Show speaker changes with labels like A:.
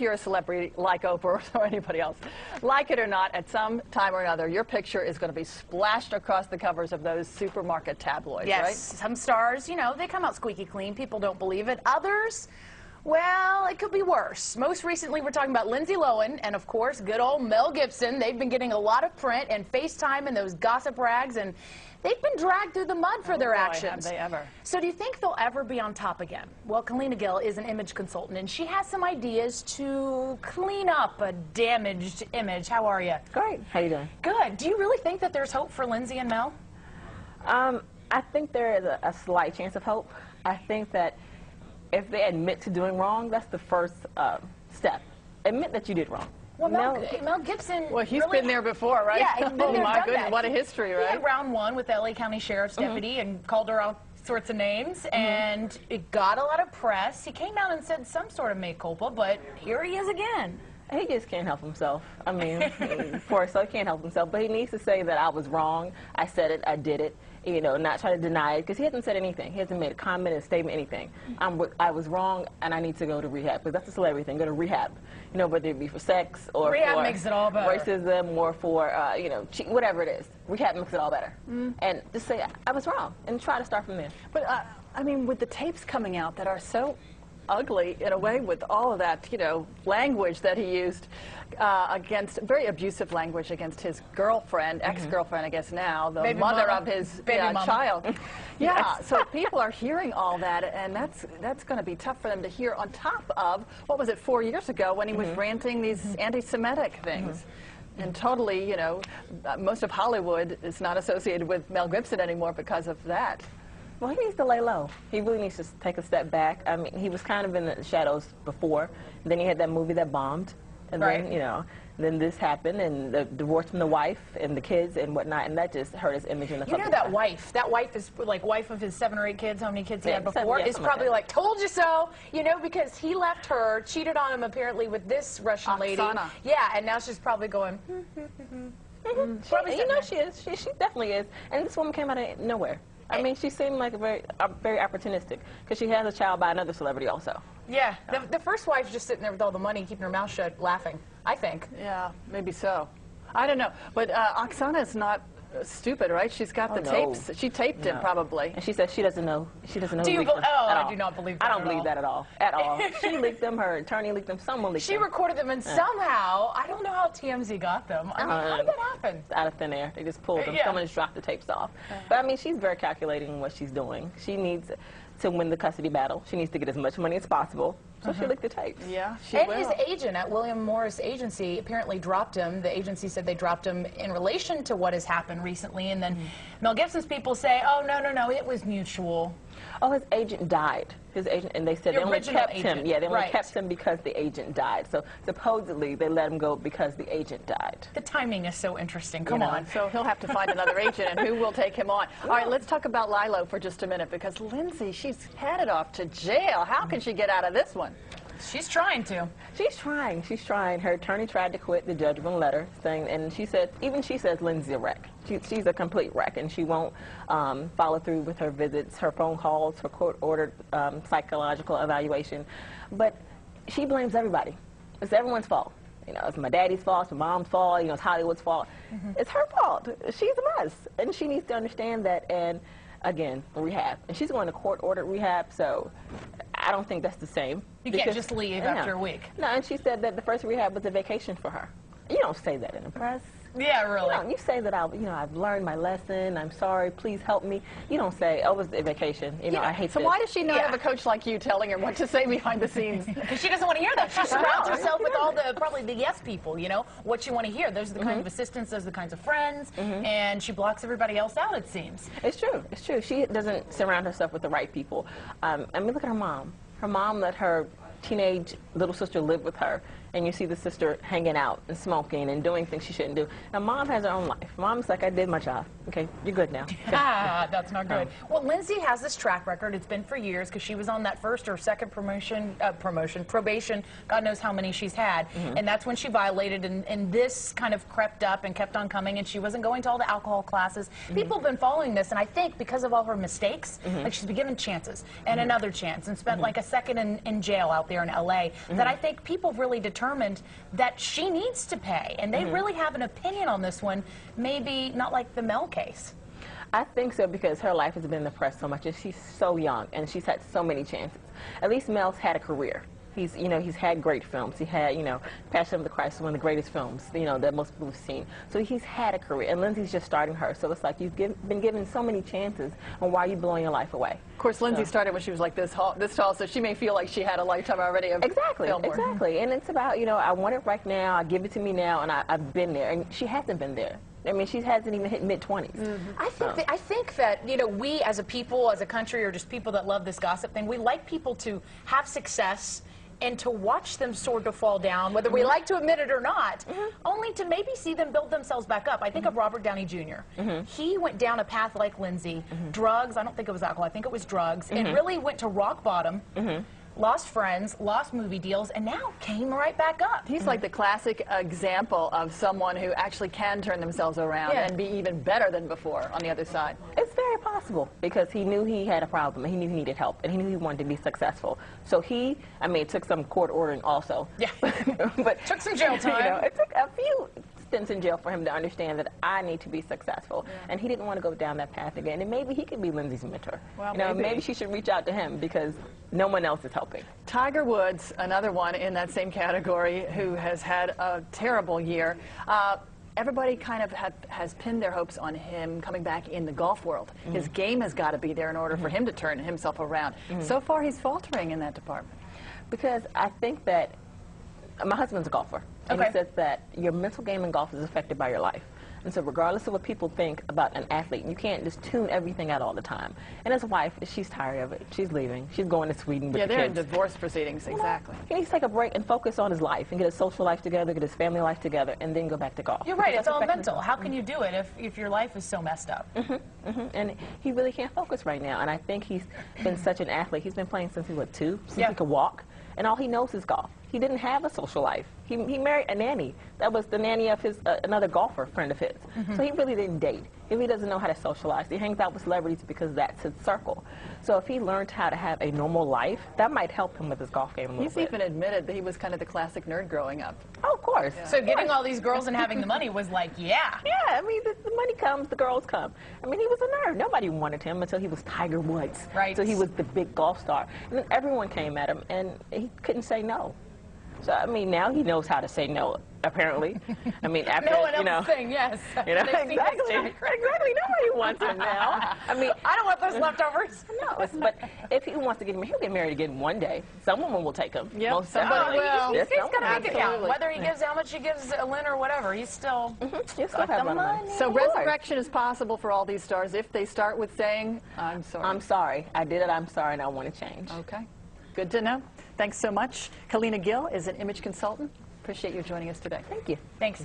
A: you're a celebrity like Oprah or anybody else, like it or not, at some time or another, your picture is going to be splashed across the covers of those supermarket tabloids,
B: yes,
A: right?
B: Some stars, you know, they come out squeaky clean. People don't believe it. Others, well, it could be worse. Most recently, we're talking about Lindsay Lohan and, of course, good old Mel Gibson. They've been getting a lot of print and FaceTime and those gossip rags, and they've been dragged through the mud for their actions.
A: Have they ever.
B: So do you think they'll ever be on top again? Well, Celena Gill is an image consultant, and she has some ideas to clean up a damaged image. How are you?
C: Great. How you doing?
B: Good. Do you really think that there's hope for Lindsay and Mel?
C: I think there is a slight chance of hope. I think that if they admit to doing wrong, that's the first step. Admit that you did wrong.
B: Well, Mel Gibson.
A: Well, he's
B: really
A: been there before, right?
B: Yeah, he's been
A: oh
B: there,
A: my
B: done
A: goodness,
B: that.
A: what a history, right?
B: He had round one with the LA County Sheriff's deputy and called her all sorts of names, and it got a lot of press. He came out and said some sort of mea culpa, but here he is again.
C: He just can't help himself. I mean, poor soul, he can't help himself. But he needs to say that I was wrong. I said it. I did it. You know, not try to deny it, because he hasn't said anything. He hasn't made a comment, a statement, anything. I was wrong, and I need to go to rehab, because that's a celebrity thing. Go to rehab. You know, whether it be for sex or
B: rehab
C: for
B: makes it all better.
C: Racism or for you know, whatever it is. Rehab makes it all better. And just say I was wrong, and try to start from there.
A: But I mean, with the tapes coming out that are so ugly in a way, with all of that, you know, language that he used against, very abusive language against his girlfriend, ex-girlfriend, I guess now, the
B: Baby
A: mother
B: mama.
A: of his
B: Baby mama.
A: child. Yeah,
C: Yes.
A: so people are hearing all that, and that's going to be tough for them to hear on top of, what was it, 4 years ago when he was ranting these anti-Semitic things. And totally, you know, most of Hollywood is not associated with Mel Gibson anymore because of that.
C: Well, he needs to lay low. He really needs to take a step back. I mean, he was kind of in the shadows before. Then he had that movie that bombed. And
B: right.
C: then, you know, then this happened, and the divorce from the wife and the kids and whatnot, and that just hurt his image in the
B: You know that wife is like wife of his 7 or 8 kids, how many kids he had before, is probably like, told you so, you know, because he left her, cheated on him apparently with this Russian lady. Yeah, and now she's probably going,
C: You know she is. She definitely is. And this woman came out of nowhere. I mean, she seemed like very opportunistic, because she has a child by another celebrity also.
B: Yeah, the first wife's just sitting there with all the money, keeping her mouth shut, laughing, I think.
A: Yeah, maybe so. I don't know. But Oksana's not stupid, right? She's got the tapes. She taped him, probably.
C: And she says she doesn't know. She doesn't know.
B: Do you? I do not believe that.
C: I don't believe that at all. At all. She leaked them. Her attorney leaked them. Someone leaked them.
B: She recorded them, and somehow, I don't know how TMZ got them. I mean, how did that happen?
C: It's out of thin air. They just pulled them.
B: Yeah.
C: Someone just dropped the tapes off. But I mean, she's very calculating in what she's doing. She needs to win the custody battle. She needs to get as much money as possible. So she leaked the tapes.
A: Yeah, she
B: and
A: will.
B: his agent at William Morris Agency apparently dropped him. The agency said they dropped him in relation to what has happened recently. And then Mel Gibson's people say, oh, no, it was mutual.
C: Oh, his agent died. His agent, and they said they only kept him. Yeah, they only kept him because the agent died. So supposedly they let him go because the agent died.
B: The timing is so interesting. Come on.
A: So he'll have to find another agent, and who will take him on? All right, let's talk about Lilo for just a minute, because Lindsay, she's headed off to jail. How can she get out of this one?
B: She's trying to.
C: She's trying. She's trying. Her attorney tried to quit. The judge wrote a letter saying, and she said, even she says Lindsay's a wreck. She's a complete wreck, and she won't follow through with her visits, her phone calls, her court-ordered psychological evaluation. But she blames everybody. It's everyone's fault. You know, it's my daddy's fault, it's my mom's fault, you know, it's Hollywood's fault. It's her fault. She's a mess, and she needs to understand that. And again, rehab. And she's going to court-ordered rehab, so I don't think that's the same.
B: You can't just leave after a week.
C: No, and she said that the first rehab was a vacation for her. You don't say that in the press.
B: Yeah, really.
C: You say that I've learned my lesson. I'm sorry. Please help me. You don't say, oh, it was a vacation. You know, I hate
A: So
C: this.
A: why does she not have a coach like you telling her what to say behind the scenes?
B: Because she doesn't want to hear that. She surrounds herself with all the, probably the yes people, you know, what you want to hear. Those are the kinds of assistants, those are the kinds of friends, and she blocks everybody else out, it seems.
C: It's true. It's true. She doesn't surround herself with the right people. I mean, look at her mom. Her mom let her teenage little sister live with her, and you see the sister hanging out and smoking and doing things she shouldn't do. Now, Mom has her own life. Mom's like, I did my job. Okay, you're good now.
B: That's not good. Well, Lindsay has this track record. It's been for years, because she was on that first or second probation, God knows how many she's had. And that's when she violated, and this kind of crept up and kept on coming, and she wasn't going to all the alcohol classes. People have been following this, and I think because of all her mistakes, like she's been given chances and another chance, and spent like a second in jail out there. there in LA that I think people have really determined that she needs to pay, and they really have an opinion on this one, maybe not like the Mel case.
C: I think so, because her life has been in the press so much, and she's so young, and she's had so many chances. At least Mel's had a career. He's had great films. He had, Passion of the Christ, one of the greatest films, that most people have seen. So he's had a career, and Lindsay's just starting hers. So it's like you've been given so many chances, and why are you blowing your life away?
A: Of course, Lindsay started when she was like this tall, so she may feel like she had a lifetime already of film work.
C: Exactly. And it's about, I want it right now, I give it to me now, and I've been there. And she hasn't been there. I mean, she hasn't even hit mid-20s.
B: I think that, we as a people, as a country, or just people that love this gossip thing, we like people to have success and to watch them sort of fall down, whether we like to admit it or not, only to maybe see them build themselves back up. I think of Robert Downey Jr. He went down a path like Lindsay, drugs, I don't think it was alcohol, I think it was drugs, and really went to rock bottom. Lost friends, lost movie deals, and now came right back up.
A: He's like the classic example of someone who actually can turn themselves around and be even better than before on the other side.
C: It's very possible, because he knew he had a problem, and he knew he needed help, and he knew he wanted to be successful. So it took some court ordering also.
B: Yeah.
C: But
B: took some jail time.
C: It took a few stints in jail for him to understand that I need to be successful. And he didn't want to go down that path again. And maybe he could be Lindsay's mentor.
A: Well,
C: maybe she should reach out to him, because no one else is helping.
A: Tiger Woods, another one in that same category, who has had a terrible year. Everybody kind of has pinned their hopes on him coming back in the golf world. His game has got to be there in order for him to turn himself around. So far, he's faltering in that department.
C: Because I think that my husband's a golfer, and he says that your mental game in golf is affected by your life. And so regardless of what people think about an athlete, you can't just tune everything out all the time. And his wife, she's tired of it. She's leaving. She's going to Sweden with the kids.
A: Yeah, they're in divorce proceedings, exactly.
C: He needs to take a break and focus on his life and get his social life together, get his family life together, and then go back to golf.
B: You're right, it's all mental. How can you do it if your life is so messed up?
C: And he really can't focus right now. And I think he's been such an athlete. He's been playing since he was 2, since he could walk. And all he knows is golf. He didn't have a social life. He married a nanny. That was the nanny of his another golfer friend of his. So he really didn't date. He really doesn't know how to socialize. He hangs out with celebrities because that's his circle. So if he learned how to have a normal life, that might help him with his golf game a little bit.
A: He's even admitted that he was kind of the classic nerd growing up.
C: Oh, of course.
B: So getting all these girls and having the money was like, yeah.
C: Yeah, I mean, the money comes, the girls come. I mean, he was a nerd. Nobody wanted him until he was Tiger Woods.
B: Right.
C: So he was the big golf star. And then everyone came at him, and he couldn't say no. So, I mean, now he knows how to say no, apparently. I mean, after,
B: no one else is saying yes.
C: Exactly. Nobody wants him now. I mean,
B: I don't want those leftovers.
C: No, but if he wants to get married, he'll get married again one day. Some woman will take him.
A: Yep, somebody will.
B: He's got to make it count. Whether he gives how much he gives Lynn or whatever, he's still got the money.
A: So resurrection is possible for all these stars if they start with saying, I'm sorry.
C: I'm sorry. I did it. I'm sorry, and I want to change.
A: Okay. Good to know. Thanks so much. Celena Gill is an image consultant. Appreciate you joining us today.
C: Thank you.
B: Thanks.